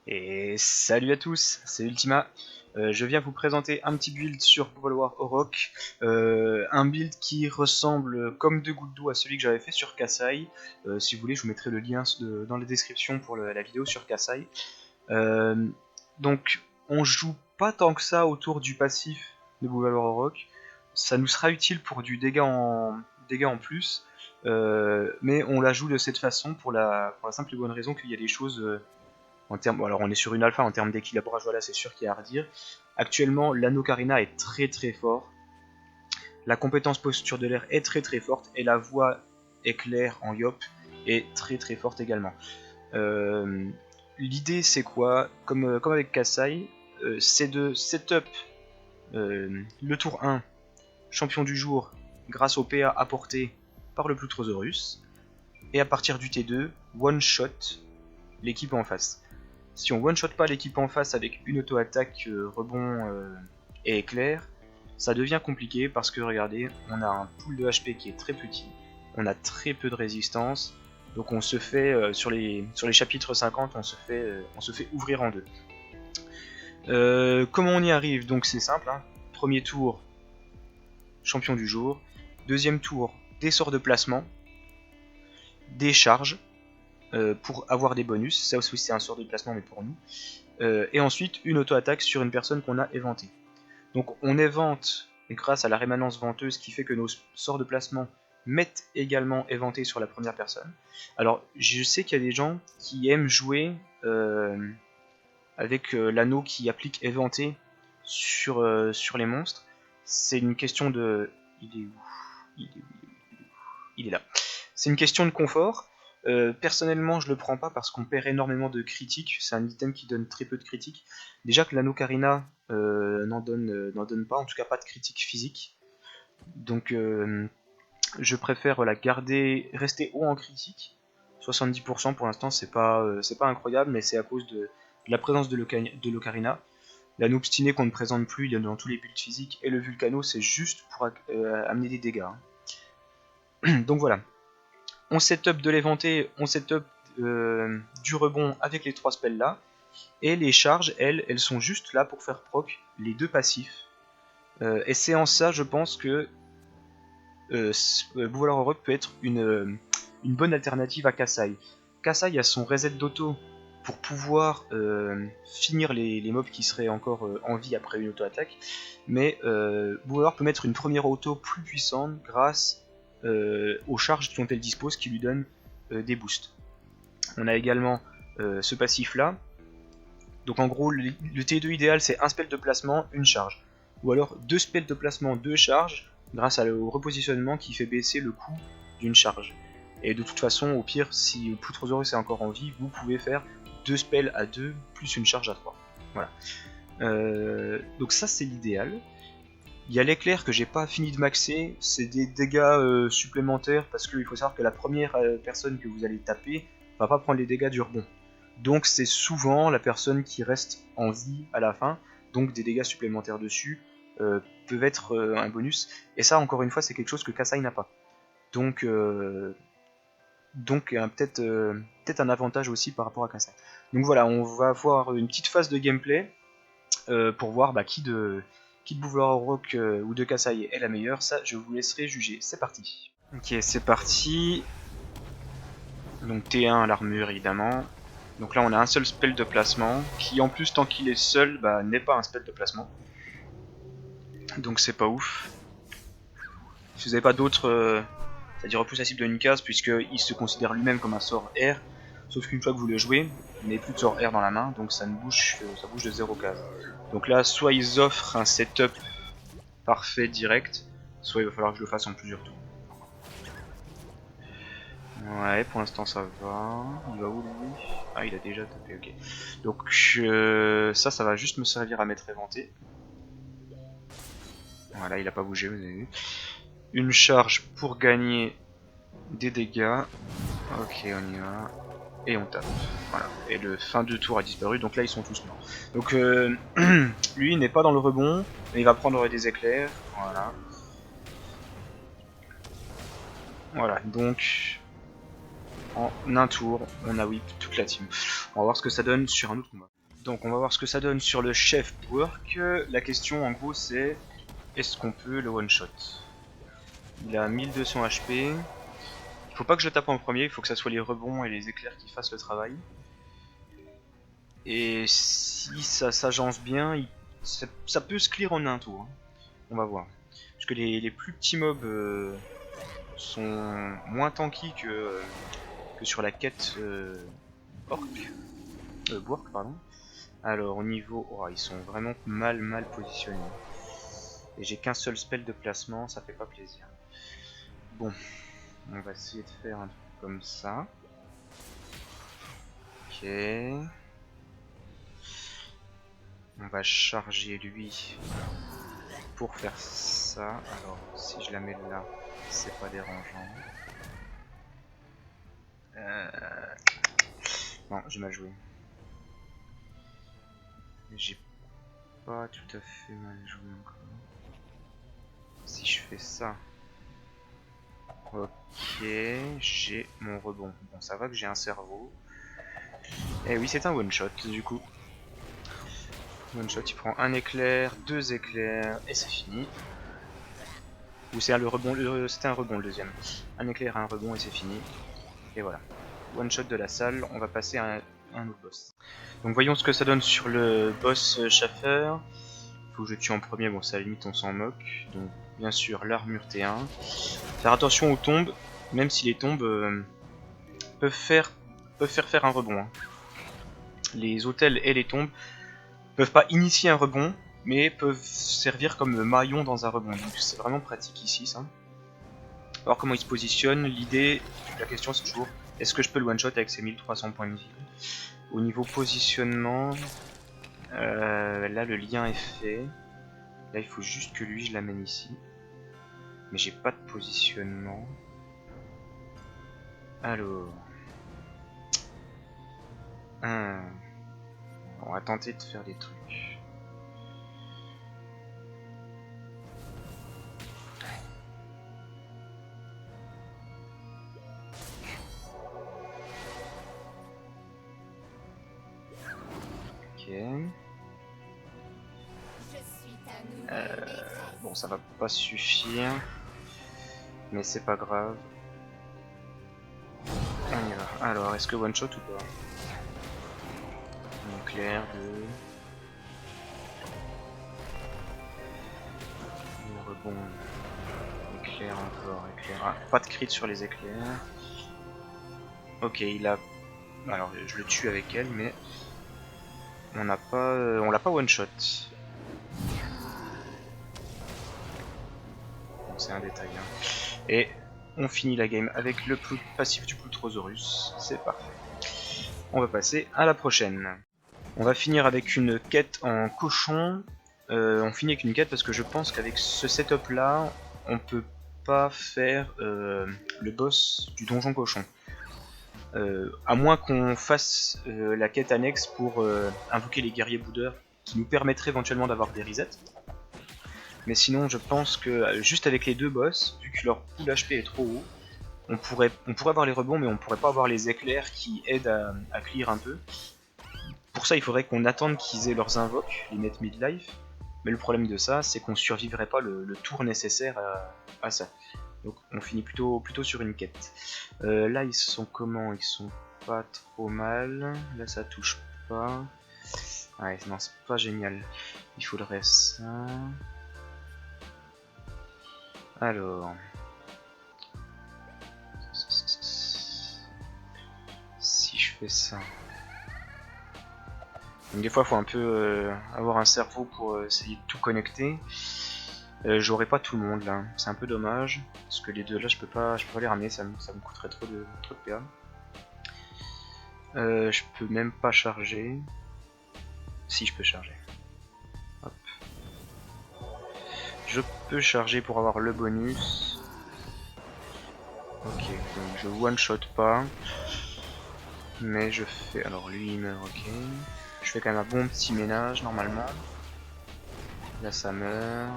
Et salut à tous, c'est Ultima. Je viens vous présenter un petit build sur War Orok. Un build qui ressemble comme deux gouttes d'eau à celui que j'avais fait sur Kassai. Si vous voulez, je vous mettrai le lien dans la description pour la vidéo sur Kassai. Donc, on joue pas tant que ça autour du passif de War Orok. Ça nous sera utile pour du dégâts en plus. Mais on la joue de cette façon pour la simple et bonne raison qu'il y a des choses... alors on est sur une alpha en termes d'équilibrage, voilà, c'est sûr qu'il y a à redire. Actuellement, l'Anocarina est très très fort. La compétence posture de l'air est très très forte. Et la voix éclair en Yop est très très forte également. L'idée c'est quoi, comme avec Kassai, c'est de setup le tour 1, champion du jour, grâce au PA apporté par le Plutrosaurus. Et à partir du T2, one shot l'équipe en face. Si on one-shot pas l'équipe en face avec une auto-attaque, rebond et éclair, ça devient compliqué parce que regardez, on a un pool de HP qui est très petit, on a très peu de résistance, donc on se fait, sur les chapitres 50, on se fait ouvrir en deux. Comment on y arrive? Donc c'est simple, hein. Premier tour, champion du jour. Deuxième tour, des sorts de placement, des charges, pour avoir des bonus, ça aussi c'est un sort de placement mais pour nous, et ensuite une auto-attaque sur une personne qu'on a éventée. Donc on évente grâce à la rémanence venteuse qui fait que nos sorts de placement mettent également éventé sur la première personne. Alors je sais qu'il y a des gens qui aiment jouer avec l'anneau qui applique éventé sur les monstres. C'est une question de... Il est où? Il est là. C'est une question de confort. Personnellement, je le prends pas parce qu'on perd énormément de critiques. C'est un item qui donne très peu de critiques. Déjà que l'Anocarina n'en donne pas, en tout cas pas de critiques physiques. Donc je préfère la garder, rester haut en critique. 70% pour l'instant, c'est pas incroyable, mais c'est à cause de la présence de l'Ocarina. La Noobstinée qu'on ne présente plus, il y en a dans tous les builds physiques, et le Vulcano, c'est juste pour amener des dégâts. Donc voilà. On setup de l'éventé, on setup du rebond avec les trois spells là. Et les charges, elles sont juste là pour faire proc les deux passifs. Et c'est en ça, je pense que Bouvolar Orok peut être une bonne alternative à Kassai. Kassai a son reset d'auto pour pouvoir finir les mobs qui seraient encore en vie après une auto-attaque. Mais Bouvolar peut mettre une première auto plus puissante grâce aux charges dont elle dispose qui lui donnent des boosts. On a également ce passif là. Donc en gros, le T2 idéal c'est un spell de placement, une charge. Ou alors deux spells de placement, deux charges, grâce au repositionnement qui fait baisser le coût d'une charge. Et de toute façon, au pire, si Plutrosaurus est encore en vie, vous pouvez faire deux spells à 2 plus une charge à 3. Voilà. Donc ça c'est l'idéal. Il y a l'éclair que j'ai pas fini de maxer, c'est des dégâts supplémentaires parce qu'il faut savoir que la première personne que vous allez taper va pas prendre les dégâts du rebond. Donc c'est souvent la personne qui reste en vie à la fin, donc des dégâts supplémentaires dessus peuvent être un bonus. Et ça encore une fois c'est quelque chose que Kassai n'a pas. Donc peut-être un avantage aussi par rapport à Kassai. Donc voilà, on va avoir une petite phase de gameplay pour voir qui de Bouvolar Orok ou de Kassai est la meilleure. Ça je vous laisserai juger. C'est parti. Ok, c'est parti. Donc T1 l'armure évidemment. Donc là on a un seul spell de placement, qui en plus tant qu'il est seul, n'est pas un spell de placement. Donc c'est pas ouf. Si vous n'avez pas d'autres, c'est-à-dire repousse la cible de une case, puisqu'il se considère lui-même comme un sort R, sauf qu'une fois que vous le jouez, vous n'avez plus de sort R dans la main, donc ça bouge de 0 case. Donc là soit ils offrent un setup parfait direct, soit il va falloir que je le fasse en plusieurs tours. Ouais, pour l'instant ça va. Il va où lui? Ah, il a déjà tapé, ok. Donc ça va juste me servir à mettre éventé. Voilà, il a pas bougé, vous avez vu. Une charge pour gagner des dégâts. Ok, on y va. Et on tape. Voilà. Et le fin de tour a disparu, donc là ils sont tous morts. Donc lui il n'est pas dans le rebond, mais il va prendre des éclairs. Voilà. Voilà, donc en un tour, on a whip toute la team. On va voir ce que ça donne sur un autre combat. Donc on va voir ce que ça donne sur le chef work. La question en gros c'est est-ce qu'on peut le one shot? Il a 1200 HP. Il faut pas que je le tape en premier, il faut que ça soit les rebonds et les éclairs qui fassent le travail. Et si ça s'agence bien, ça peut se clear en un tour. Hein. On va voir. Parce que les plus petits mobs sont moins tanky que sur la quête Bork, pardon. Alors au niveau... Oh, ils sont vraiment mal positionnés. Et j'ai qu'un seul spell de placement, ça fait pas plaisir. Bon, on va essayer de faire un truc comme ça. Ok. On va charger lui pour faire ça. Alors si je la mets là, c'est pas dérangeant. Non, j'ai mal joué. J'ai pas tout à fait mal joué encore. Si je fais ça. Ok, j'ai mon rebond. Bon, ça va que j'ai un cerveau. Et oui, c'est un one shot du coup. One shot, il prend un éclair, deux éclairs, et c'est fini. Ou c'est le rebond, c'était un rebond le deuxième. Un éclair, un rebond, et c'est fini. Et voilà. One shot de la salle, on va passer à un autre boss. Donc voyons ce que ça donne sur le boss Schaffer. Faut que je tue en premier, bon ça limite on s'en moque. Donc bien sûr l'armure T1. Faire attention aux tombes, même si les tombes peuvent faire un rebond. Hein. Les hôtels et les tombes peuvent pas initier un rebond, mais peuvent servir comme maillon dans un rebond. Donc c'est vraiment pratique ici ça. Alors comment il se positionne, l'idée, la question c'est toujours est-ce que je peux le one shot avec ses 1300 points de vie. Au niveau positionnement, là le lien est fait. Là il faut juste que lui je l'amène ici. Mais j'ai pas de positionnement. Alors. On va tenter de faire des trucs. Ok. Bon, ça va pas suffire. Mais c'est pas grave. On y va. Alors, est-ce que one shot ou pas? Éclair, deux. Le rebond. Éclair encore, éclair. Ah, pas de crit sur les éclairs. Ok, il a... Alors, je le tue avec elle, mais... On n'a pas... on l'a pas one shot. Bon, c'est un détail. Hein. Et on finit la game avec le passif du Ploutrosaurus. C'est parfait. On va passer à la prochaine. On va finir avec une quête en cochon. On finit avec une quête parce que je pense qu'avec ce setup là, on peut pas faire le boss du donjon cochon. À moins qu'on fasse la quête annexe pour invoquer les guerriers boudeurs qui nous permettraient éventuellement d'avoir des resets. Mais sinon je pense que juste avec les deux boss, vu que leur pool HP est trop haut, on pourrait avoir les rebonds mais on pourrait pas avoir les éclairs qui aident à clear un peu. Pour ça il faudrait qu'on attende qu'ils aient leurs invoques, les net midlife. Mais le problème de ça c'est qu'on survivrait pas le tour nécessaire à ça. Donc on finit plutôt sur une quête. Là ils sont comment? Ils sont pas trop mal. Là ça touche pas. Ouais non c'est pas génial. Il faudrait ça. Alors. Si je fais ça. Donc des fois il faut un peu avoir un cerveau pour essayer de tout connecter. J'aurai pas tout le monde là, c'est un peu dommage, parce que les deux là je peux pas les ramener, ça me coûterait trop de PA. Je peux même pas charger. Si je peux charger. Hop. Je peux charger pour avoir le bonus. Ok, donc je one shot pas. Mais je fais. Alors lui il meurt, ok. Je fais quand même un bon petit ménage normalement. Là ça meurt.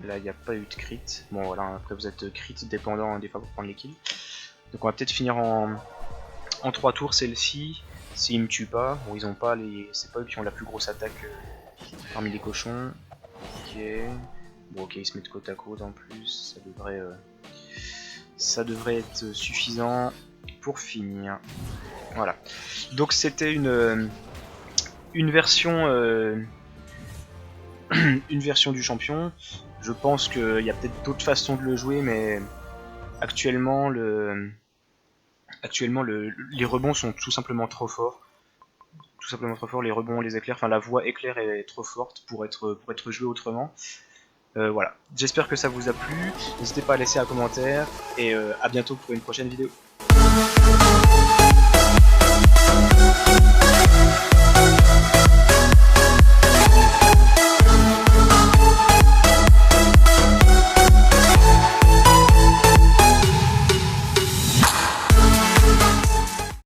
Là il n'y a pas eu de crit. Bon voilà, après vous êtes crit dépendant des fois pour prendre les kills. Donc on va peut-être finir en 3 tours celle-ci. S'ils me tuent pas, bon ils ont pas les. C'est pas eux qui ont la plus grosse attaque parmi les cochons. Ok. Bon ok, ils se mettent côte à côte en plus, ça devrait être suffisant pour finir. Voilà. Donc c'était une version une version du champion. Je pense qu'il y a peut-être d'autres façons de le jouer, mais actuellement les rebonds sont tout simplement trop forts. Tout simplement trop forts, les rebonds, les éclairs, enfin la voix éclair est trop forte pour être jouée autrement. Voilà, j'espère que ça vous a plu, n'hésitez pas à laisser un commentaire, et à bientôt pour une prochaine vidéo.